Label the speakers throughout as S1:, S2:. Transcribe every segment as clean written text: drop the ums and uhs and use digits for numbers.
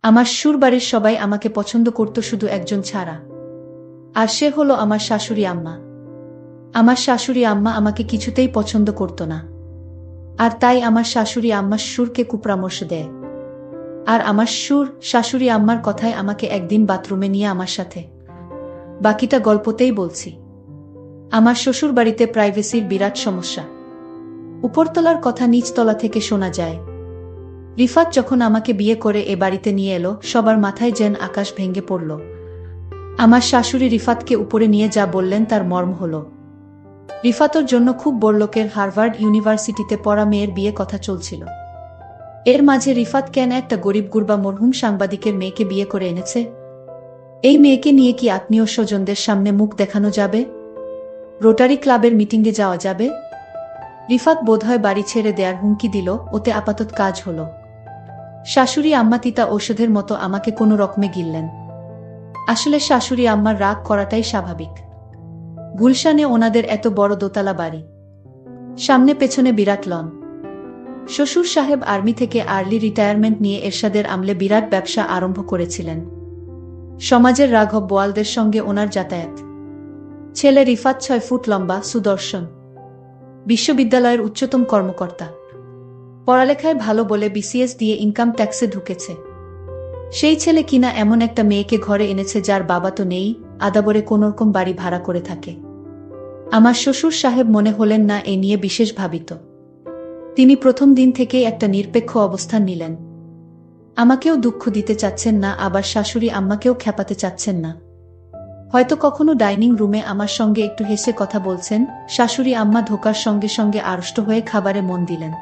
S1: আমার শ্বশুরবাড়ির সবাই আমাকে পছন্দ করত শুধু একজন ছাড়া, আর সে হলো আমার শাশুড়ি আম্মা। আমার শাশুড়ি আম্মা আমাকে কিছুতেই পছন্দ করত না, আর তাই আমার শাশুড়ি আম্মা শ্বশুরকে কুপরামর্শ দেয়। আর আমার শাশুড়ি আম্মার কথায় আমাকে একদিন বাথরুমে নিয়ে আমার সাথে। বাকিটা গল্পতেই বলছি। আমার শ্বশুরবাড়িতে প্রাইভেসির বিরাট সমস্যা। উপরতলার কথা নিচতলা থেকে শোনা যায়। রিফাত যখন আমাকে বিয়ে করে এ বাড়িতে নিয়ে এলো, সবার মাথায় যেন আকাশ ভেঙে পড়ল। আমার শাশুড়ি রিফাতকে উপরে নিয়ে যা বললেন তার মর্ম হল, রিফাতর জন্য খুব বড়লোকের হার্ভার্ড ইউনিভার্সিটিতে পড়া মেয়ের বিয়ে কথা চলছিল। এর মাঝে রিফাত কেন একটা গরিব গুরবা মরহুম সাংবাদিকের মেয়েকে বিয়ে করে এনেছে? এই মেয়েকে নিয়ে কি আত্মীয় স্বজনদের সামনে মুখ দেখানো যাবে? রোটারি ক্লাবের মিটিংয়ে যাওয়া যাবে? রিফাত বোধহয় বাড়ি ছেড়ে দেয়ার হুমকি দিল, ওতে আপাতত কাজ হলো। শাশুড়ি আম্মা তিতা ঔষধের মতো আমাকে কোনো রকমে গিললেন। আসলে শাশুড়ি আম্মার রাগ করাটাই স্বাভাবিক। গুলশানে ওনাদের এত বড় দোতলা বাড়ি, সামনে পেছনে বিরাট লন। শ্বশুর সাহেব আর্মি থেকে আর্লি রিটায়ারমেন্ট নিয়ে এরশাদের আমলে বিরাট ব্যবসা আরম্ভ করেছিলেন। সমাজের রাঘব বোয়ালদের সঙ্গে ওনার যাতায়াত। ছেলে রিফাত 6 ফুট লম্বা, সুদর্শন, বিশ্ববিদ্যালয়ের উচ্চতম কর্মকর্তা। পড়ালেখায় ভালো বলে বিসিএস দিয়ে ইনকাম ট্যাক্সে ঢুকেছে। সেই ছেলে কিনা এমন একটা মেয়েকে ঘরে এনেছে যার বাবা তো নেই, আদাবরে কোনোরকম বাড়ি ভাড়া করে থাকে। আমার শ্বশুর সাহেব মনে হলেন না এ নিয়ে বিশেষ ভাবিত। তিনি প্রথম দিন থেকেই একটা নিরপেক্ষ অবস্থান নিলেন। আমাকেও দুঃখ দিতে চাচ্ছেন না, আবার শাশুড়ি আম্মাকেও খেপাতে চাচ্ছেন না। হয়তো কখনো ডাইনিং রুমে আমার সঙ্গে একটু হেসে কথা বলছেন। শাশুড়ি আম্মা ঢোকার সঙ্গে সঙ্গে আড়ষ্ট হয়ে খাবারে মন দিলেন।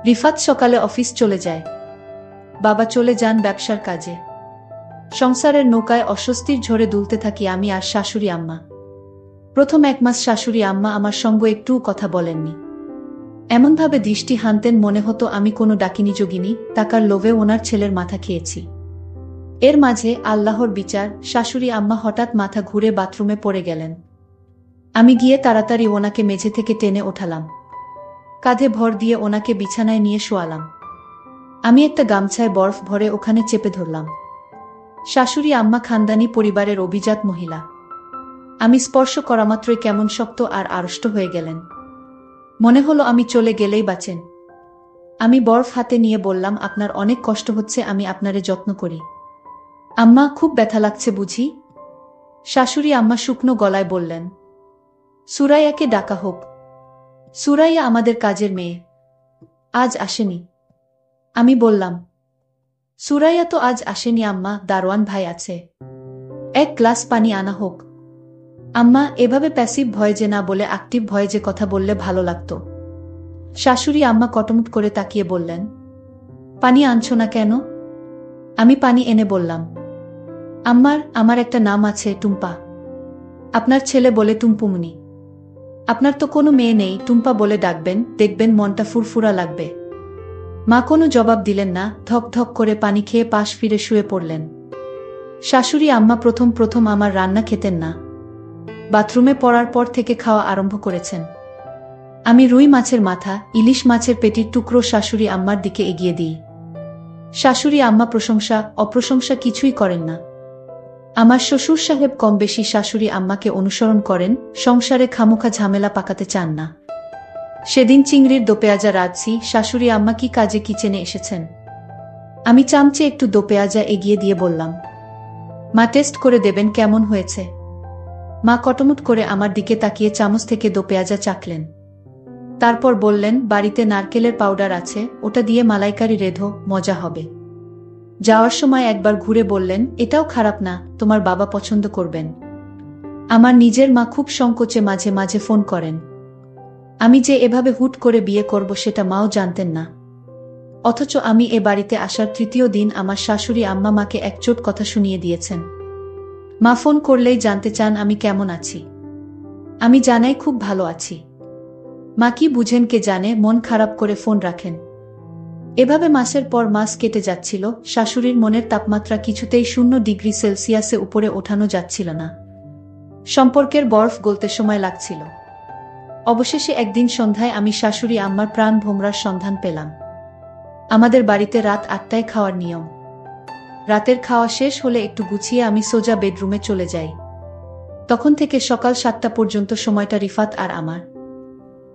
S1: রিফাত সকালে অফিস চলে যায়, বাবা চলে যান ব্যবসার কাজে। সংসারের নৌকায় অস্বস্তির ঝড়ে দুলতে থাকি আমি আর শাশুড়ি আম্মা। প্রথম 1 মাস শাশুড়ি আম্মা আমার সঙ্গে একটুও কথা বলেননি। এমনভাবে দৃষ্টি হানতেন মনে হতো আমি কোনো ডাকিনী যোগিনী, টাকার লোভে ওনার ছেলের মাথা খেয়েছি। এর মাঝে আল্লাহর বিচার, শাশুড়ি আম্মা হঠাৎ মাথা ঘুরে বাথরুমে পড়ে গেলেন। আমি গিয়ে তাড়াতাড়ি ওনাকে মেঝে থেকে টেনে ওঠালাম, কাঁধে ভর দিয়ে ওনাকে বিছানায় নিয়ে শোয়ালাম। আমি একটা গামছায় বরফ ভরে ওখানে চেপে ধরলাম। শাশুড়ি আম্মা খানদানি পরিবারের অভিজাত মহিলা। আমি স্পর্শ করামাত্রই কেমন শক্ত আর আড়ষ্ট হয়ে গেলেন। মনে হলো আমি চলে গেলেই বাঁচেন। আমি বরফ হাতে নিয়ে বললাম, আপনার অনেক কষ্ট হচ্ছে, আমি আপনারে যত্ন করি। আম্মা, খুব ব্যথা লাগছে বুঝি? শাশুড়ি আম্মা শুকনো গলায় বললেন, সুরাইয়াকে ডাকা হোক। সুরাইয়া আমাদের কাজের মেয়ে, আজ আসেনি। আমি বললাম, সুরাইয়া তো আজ আসেনি আম্মা, দারোয়ান ভাই আছে। 1 গ্লাস পানি আনা হোক। আম্মা, এভাবে প্যাসিভ ভয়েজে না বলে অ্যাক্টিভ ভয়েজে কথা বললে ভালো লাগতো। শাশুড়ি আম্মা কটমট করে তাকিয়ে বললেন, পানি আনছো না কেন? আমি পানি এনে বললাম, আমার একটা নাম আছে, টুম্পা। আপনার ছেলে বলে টুম্পুমনি। আপনার তো কোনো মেয়ে নেই, টুম্পা বলে ডাকবেন, দেখবেন মনটা ফুরফুরা লাগবে। মা কোনো জবাব দিলেন না, ধক ধক করে পানি খেয়ে পাশ ফিরে শুয়ে পড়লেন। শাশুড়ি আম্মা প্রথম আমার রান্না খেতেন না। বাথরুমে পড়ার পর থেকে খাওয়া আরম্ভ করেছেন। আমি রুই মাছের মাথা, ইলিশ মাছের পেটির টুকরো শাশুড়ি আম্মার দিকে এগিয়ে দিই। শাশুড়ি আম্মা প্রশংসা অপ্রশংসা কিছুই করেন না। আমার শ্বশুর সাহেব কম বেশি শাশুড়ি আম্মাকে অনুসরণ করেন, সংসারে খামোখা ঝামেলা পাকাতে চান না। সেদিন চিংড়ির দোপেঁয়াজা রাঁধছি, শাশুড়ি আম্মা কি কাজে কিচেনে এসেছেন। আমি চামচে একটু দোপেঁয়াজা এগিয়ে দিয়ে বললাম, মা টেস্ট করে দেবেন কেমন হয়েছে। মা কটমট করে আমার দিকে তাকিয়ে চামচ থেকে দোপেঁয়াজা চাখলেন। তারপর বললেন, বাড়িতে নারকেলের পাউডার আছে, ওটা দিয়ে মালাইকারি রেঁধো, মজা হবে। যাওয়ার সময় একবার ঘুরে বললেন, এটাও খারাপ না, তোমার বাবা পছন্দ করবেন। আমার নিজের মা খুব সংকোচে মাঝে মাঝে ফোন করেন। আমি যে এভাবে হুট করে বিয়ে করব সেটা মাও জানতেন না। অথচ আমি এ বাড়িতে আসার 3য় দিন আমার শাশুড়ি আম্মা মাকে একচোট কথা শুনিয়ে দিয়েছেন। মা ফোন করলেই জানতে চান আমি কেমন আছি। আমি জানাই খুব ভালো আছি। মা কি বুঝেন কে জানে, মন খারাপ করে ফোন রাখেন। এভাবে মাসের পর মাস কেটে যাচ্ছিল। শাশুড়ির মনের তাপমাত্রা কিছুতেই 0 ডিগ্রি সেলসিয়াসে উপরে ওঠানো যাচ্ছিল না। সম্পর্কের বরফ গলতে সময় লাগছিল। অবশেষে একদিন সন্ধ্যায় আমি শাশুড়ি আম্মার প্রাণ ভোমরার সন্ধান পেলাম। আমাদের বাড়িতে রাত 8টায় খাওয়ার নিয়ম। রাতের খাওয়া শেষ হলে একটু গুছিয়ে আমি সোজা বেডরুমে চলে যাই। তখন থেকে সকাল 7টা পর্যন্ত সময়টা রিফাত আর আমার।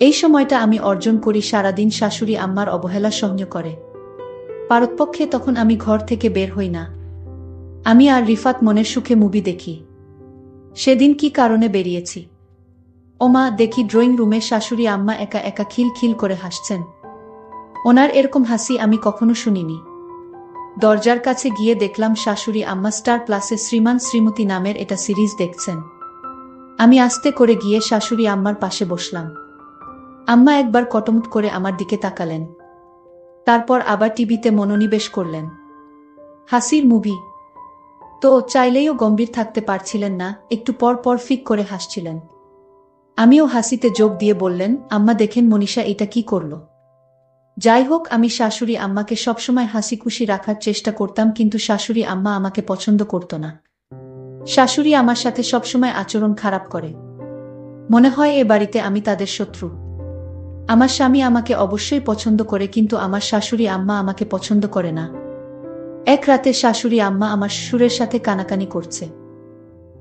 S1: এই সময়টা আমি অর্জন করি সারাদিন শাশুড়ি আম্মার অবহেলা সহ্য করে। পারতপক্ষে তখন আমি ঘর থেকে বের হই না। আমি আর রিফাত মনের সুখে মুভি দেখি। সেদিন কি কারণে বেরিয়েছি? ওমা, দেখি ড্রয়িং রুমে শাশুড়ি আম্মা একা একা খিল খিল করে হাসছেন। ওনার এরকম হাসি আমি কখনো শুনিনি। দরজার কাছে গিয়ে দেখলাম শাশুড়ি আম্মা স্টার প্লাসে শ্রীমান শ্রীমতী নামের এটা সিরিজ দেখছেন। আমি আস্তে করে গিয়ে শাশুড়ি আম্মার পাশে বসলাম। আম্মা একবার কটমট করে আমার দিকে তাকালেন, তারপর আবার টিভিতে মনোনিবেশ করলেন। হাসির মুভি তো চাইলেও গম্ভীর থাকতে পারছিলেন না, একটু পর পর ফিক করে হাসছিলেন। আমিও হাসিতে যোগ দিয়ে বললেন, আম্মা দেখেন মনীষা এটা কি করলো। যাই হোক, আমি শাশুড়ি আম্মাকে সবসময় হাসি খুশি রাখার চেষ্টা করতাম, কিন্তু শাশুড়ি আম্মা আমাকে পছন্দ করত না। শাশুড়ি আমার সাথে সবসময় আচরণ খারাপ করে। মনে হয় এ বাড়িতে আমি তাদের শত্রু। আমার স্বামী আমাকে অবশ্যই পছন্দ করে, কিন্তু আমার শাশুড়ি আম্মা আমাকে পছন্দ করে না। এক রাতে শাশুড়ি আম্মা আমার শ্বশুরের সাথে কানাকানি করছে।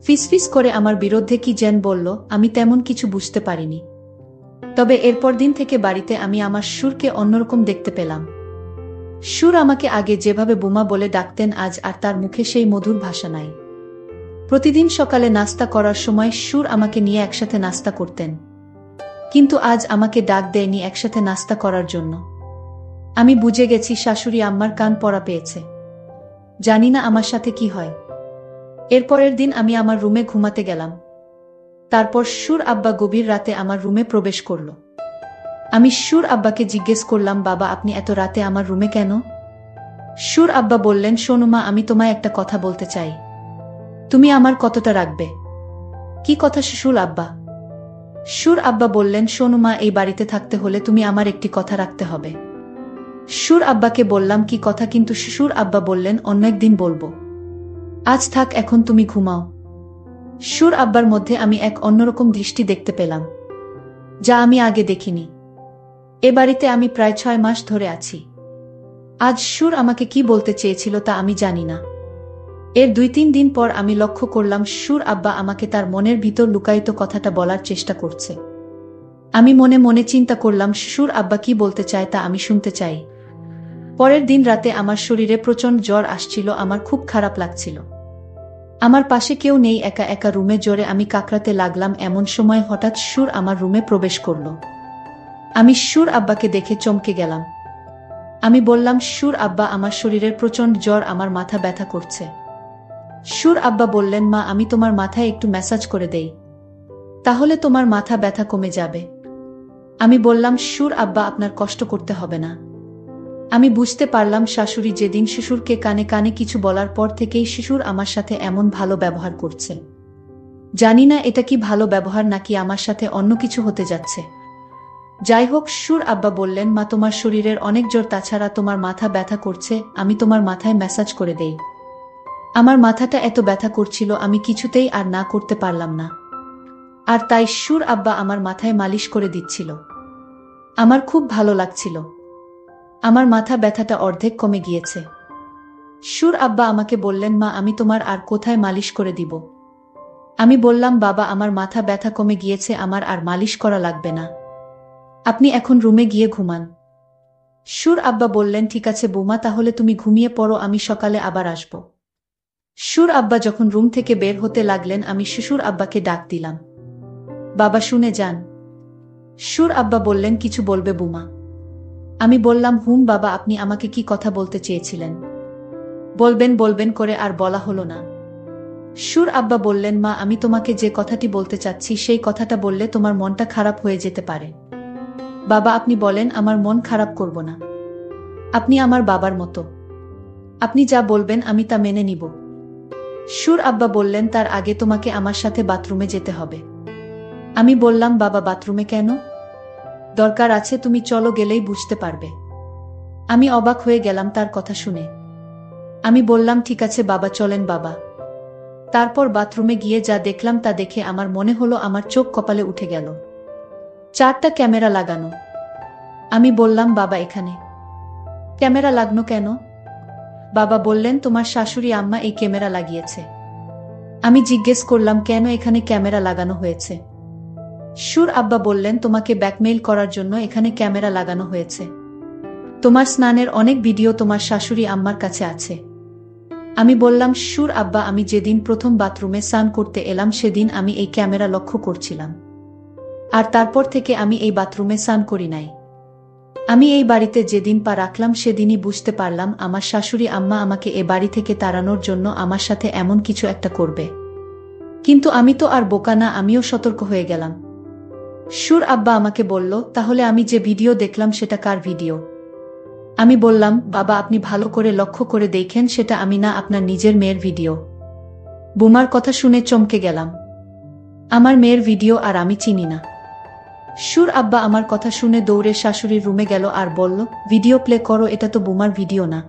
S1: ফিসফিস করে আমার বিরুদ্ধে কি যেন বলল, আমি তেমন কিছু বুঝতে পারিনি। তবে এরপর দিন থেকে বাড়িতে আমি আমার শ্বশুরকে অন্যরকম দেখতে পেলাম। শ্বশুর আমাকে আগে যেভাবে বোমা বলে ডাকতেন, আজ আর তার মুখে সেই মধুর ভাষা নাই। প্রতিদিন সকালে নাস্তা করার সময় শ্বশুর আমাকে নিয়ে একসাথে নাস্তা করতেন, কিন্তু আজ আমাকে ডাক দেয়নি একসাথে নাস্তা করার জন্য। আমি বুঝে গেছি শাশুড়ি আম্মার কান পড়া পেয়েছে। জানি না আমার সাথে কি হয়। এরপরের দিন আমি আমার রুমে ঘুমাতে গেলাম। তারপর শ্বশুর আব্বা গভীর রাতে আমার রুমে প্রবেশ করল। আমি শ্বশুর আব্বাকে জিজ্ঞেস করলাম, বাবা আপনি এত রাতে আমার রুমে কেন? শ্বশুর আব্বা বললেন, শোনো মা, আমি তোমায় একটা কথা বলতে চাই। তুমি আমার কতটা রাখবে? কি কথা শ্বশুর আব্বা? শ্বশুর আব্বা বললেন, শোনো মা, এই বাড়িতে থাকতে হলে তুমি আমার একটি কথা রাখতে হবে। শ্বশুর আব্বাকে বললাম, কি কথা? কিন্তু শ্বশুর আব্বা বললেন, অন্য একদিন বলবো, আজ থাক, এখন তুমি ঘুমাও। শ্বশুর আব্বার মধ্যে আমি এক অন্যরকম দৃষ্টি দেখতে পেলাম, যা আমি আগে দেখিনি। এ বাড়িতে আমি প্রায় 6 মাস ধরে আছি। আজ শ্বশুর আমাকে কি বলতে চেয়েছিল তা আমি জানি না। এর 2-3 দিন পর আমি লক্ষ্য করলাম শ্বশুর আব্বা আমাকে তার মনের ভিতর লুকায়িত কথাটা বলার চেষ্টা করছে। আমি মনে মনে চিন্তা করলাম, শ্বশুর আব্বা কি বলতে চায় তা আমি শুনতে চাই। পরের দিন রাতে আমার শরীরে প্রচণ্ড জ্বর আসছিল, আমার খুব খারাপ লাগছিল। আমার পাশে কেউ নেই, একা একা রুমে জ্বরে আমি কাকড়াতে লাগলাম। এমন সময় হঠাৎ শ্বশুর আমার রুমে প্রবেশ করল। আমি শ্বশুর আব্বাকে দেখে চমকে গেলাম। আমি বললাম, শ্বশুর আব্বা, আমার শরীরের প্রচণ্ড জ্বর, আমার মাথা ব্যথা করছে। শ্বশুর আব্বা বললেন, মা, আমি তোমার মাথায় একটু ম্যাসাজ করে দেই, তাহলে তোমার মাথা ব্যথা কমে যাবে। আমি বললাম, শ্বশুর আব্বা, আপনার কষ্ট করতে হবে না। আমি বুঝতে পারলাম শাশুড়ি যেদিন শ্বশুরকে কানে কানে কিছু বলার পর থেকেই শ্বশুর আমার সাথে এমন ভালো ব্যবহার করছে। জানি না এটা কি ভালো ব্যবহার নাকি আমার সাথে অন্য কিছু হতে যাচ্ছে। যাই হোক, শ্বশুর আব্বা বললেন, মা, তোমার শরীরের অনেক জ্বর, তাছাড়া তোমার মাথা ব্যথা করছে, আমি তোমার মাথায় ম্যাসাজ করে দেই। আমার মাথাটা এত ব্যথা করছিল, আমি কিছুতেই আর না করতে পারলাম না। আর তাই শ্বশুর আব্বা আমার মাথায় মালিশ করে দিচ্ছিল। আমার খুব ভালো লাগছিল। আমার মাথা ব্যথাটা অর্ধেক কমে গিয়েছে। শ্বশুর আব্বা আমাকে বললেন, মা, আমি তোমার আর কোথায় মালিশ করে দিব? আমি বললাম, বাবা, আমার মাথা ব্যথা কমে গিয়েছে, আমার আর মালিশ করা লাগবে না। আপনি এখন রুমে গিয়ে ঘুমান। শ্বশুর আব্বা বললেন, ঠিক আছে বৌমা, তাহলে তুমি ঘুমিয়ে পড়ো, আমি সকালে আবার আসব। শ্বশুর আব্বা যখন রুম থেকে বের হতে লাগলেন, আমি শ্বশুর আব্বাকে ডাক দিলাম, বাবা শুনে যান। শ্বশুর আব্বা বললেন, কিছু বলবে বৌমা? আমি বললাম, হুম বাবা, আপনি আমাকে কি কথা বলতে চেয়েছিলেন? বলবেন বলবেন করে আর বলা হলো না। শ্বশুর আব্বা বললেন, মা, আমি তোমাকে যে কথাটি বলতে চাচ্ছি সেই কথাটা বললে তোমার মনটা খারাপ হয়ে যেতে পারে। বাবা আপনি বলেন, আমার মন খারাপ করব না। আপনি আমার বাবার মতো, আপনি যা বলবেন আমি তা মেনে নিব। শ্বশুর আব্বা বললেন, তার আগে তোমাকে আমার সাথে বাথরুমে যেতে হবে। আমি বললাম, বাবা বাথরুমে কেন? দরকার আছে, তুমি চলো, গেলেই বুঝতে পারবে। আমি অবাক হয়ে গেলাম তার কথা শুনে। আমি বললাম, ঠিক আছে বাবা, চলেন বাবা। তারপর বাথরুমে গিয়ে যা দেখলাম তা দেখে আমার মনে হলো আমার চোখ কপালে উঠে গেল। 4টা ক্যামেরা লাগানো। আমি বললাম, বাবা এখানে ক্যামেরা লাগনো কেন? বাবা বললেন, তোমার শাশুড়ি আম্মা এই ক্যামেরা লাগিয়েছে। আমি জিজ্ঞেস করলাম, কেন এখানে ক্যামেরা লাগানো হয়েছে? সুর আব্বা বললেন, তোমাকে ব্ল্যাকমেইল করার জন্য এখানে ক্যামেরা লাগানো হয়েছে। তোমার স্নানের অনেক ভিডিও তোমার শাশুড়ি আম্মার কাছে আছে। আমি বললাম, সুর আব্বা, আমি যেদিন প্রথম বাথরুমে স্নান করতে এলাম সেদিন আমি এই ক্যামেরা লক্ষ্য করছিলাম, আর তারপর থেকে আমি এই বাথরুমে স্নান করি নাই। আমি এই বাড়িতে যেদিন পা রাখলাম সেদিনই বুঝতে পারলাম আমার শাশুড়ি আম্মা আমাকে এ বাড়ি থেকে তাড়ানোর জন্য আমার সাথে এমন কিছু একটা করবে। কিন্তু আমি তো আর বোকা না, আমিও সতর্ক হয়ে গেলাম। সুর আব্বা আমাকে বলল, তাহলে আমি যে ভিডিও দেখলাম সেটা কার ভিডিও? আমি বললাম, বাবা, আপনি ভালো করে লক্ষ্য করে দেখেন, সেটা আমি না, আপনার নিজের মেয়ের ভিডিও। বুমার কথা শুনে চমকে গেলাম। আমার মেয়ের ভিডিও আর আমি চিনি না। সুর আব্বা আমার কথা শুনে দৌড়ে শাশুড়ির রুমে গেল আর বলল, ভিডিও প্লে করো, এটা তো বুমার ভিডিও না,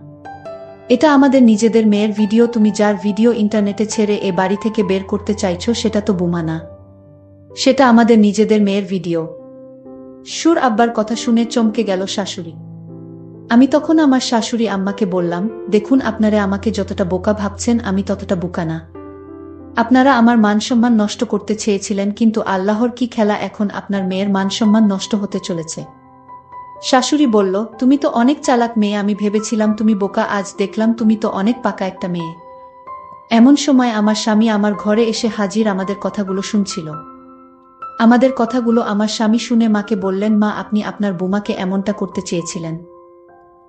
S1: এটা আমাদের নিজেদের মেয়ের ভিডিও। তুমি যার ভিডিও ইন্টারনেটে ছেড়ে এ বাড়ি থেকে বের করতে চাইছো সেটা তো বুমা না, সেটা আমাদের নিজেদের মেয়ের ভিডিও। সুর আব্বার কথা শুনে চমকে গেল শাশুড়ি। আমি তখন আমার শাশুড়ি আম্মাকে বললাম, দেখুন, আপনারা আমাকে যতটা বোকা ভাবছেন আমি ততটা বোকা না। আপনারা আমার মানসম্মান নষ্ট করতে চেয়েছিলেন, কিন্তু আল্লাহর কি খেলা, এখন আপনার মেয়ের মানসম্মান নষ্ট হতে চলেছে। শাশুড়ি বলল, তুমি তো অনেক চালাক মেয়ে, আমি ভেবেছিলাম তুমি বোকা, আজ দেখলাম তুমি তো অনেক পাকা একটা মেয়ে। এমন সময় আমার স্বামী আমার ঘরে এসে হাজির, আমাদের কথাগুলো শুনছিল। আমাদের কথাগুলো আমার স্বামী শুনে মাকে বললেন, মা, আপনি আপনার বুমাকে এমনটা করতে চেয়েছিলেন।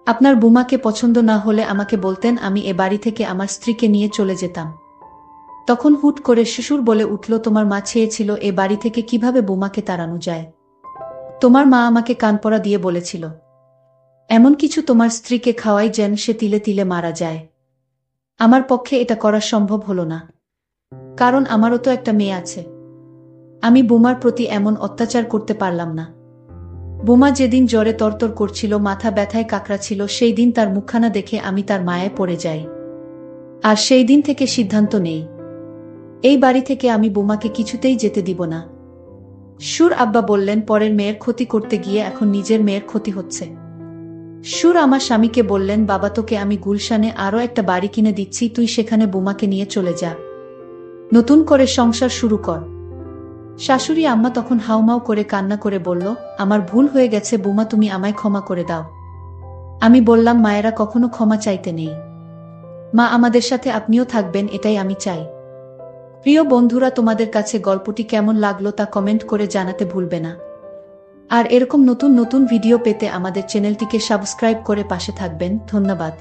S1: আপনার বুমাকে পছন্দ না হলে আমাকে বলতেন, আমি এ বাড়ি থেকে আমার স্ত্রীকে নিয়ে চলে যেতাম। তখন হুট করে শ্বশুর বলে উঠল, তোমার মা চেয়েছিল এ বাড়ি থেকে কিভাবে বুমাকে তাড়ানো যায়। তোমার মা আমাকে কানপড়া দিয়ে বলেছিল, এমন কিছু তোমার স্ত্রীকে খাওয়াই যেন সে তিলে তিলে মারা যায়। আমার পক্ষে এটা করা সম্ভব হলো না, কারণ আমারও তো একটা মেয়ে আছে। আমি বুমার প্রতি এমন অত্যাচার করতে পারলাম না। বুমা যেদিন জ্বরে তরতর করছিল, মাথা ব্যথায় কাকড়াচ্ছিল, সেই দিন তার মুখখানা দেখে আমি তার মায়ায় পড়ে যাই। আর সেই দিন থেকে সিদ্ধান্ত নেই, এই বাড়ি থেকে আমি বুমাকে কিছুতেই যেতে দিব না। সুর আব্বা বললেন, পরের মেয়ের ক্ষতি করতে গিয়ে এখন নিজের মেয়ের ক্ষতি হচ্ছে। সুর আমার স্বামীকে বললেন, বাবা, তোকে আমি গুলশানে আরও একটা বাড়ি কিনে দিচ্ছি, তুই সেখানে বুমাকে নিয়ে চলে যা, নতুন করে সংসার শুরু কর। শাশুড়ি আম্মা তখন হাউমাউ করে কান্না করে বলল, আমার ভুল হয়ে গেছে বুমা, তুমি আমায় ক্ষমা করে দাও। আমি বললাম, মায়েরা কখনো ক্ষমা চাইতে নেই। মা, আমাদের সাথে আপনিও থাকবেন, এটাই আমি চাই। প্রিয় বন্ধুরা, তোমাদের কাছে গল্পটি কেমন লাগলো তা কমেন্ট করে জানাতে ভুলবে না। আর এরকম নতুন নতুন ভিডিও পেতে আমাদের চ্যানেলটিকে সাবস্ক্রাইব করে পাশে থাকবেন। ধন্যবাদ।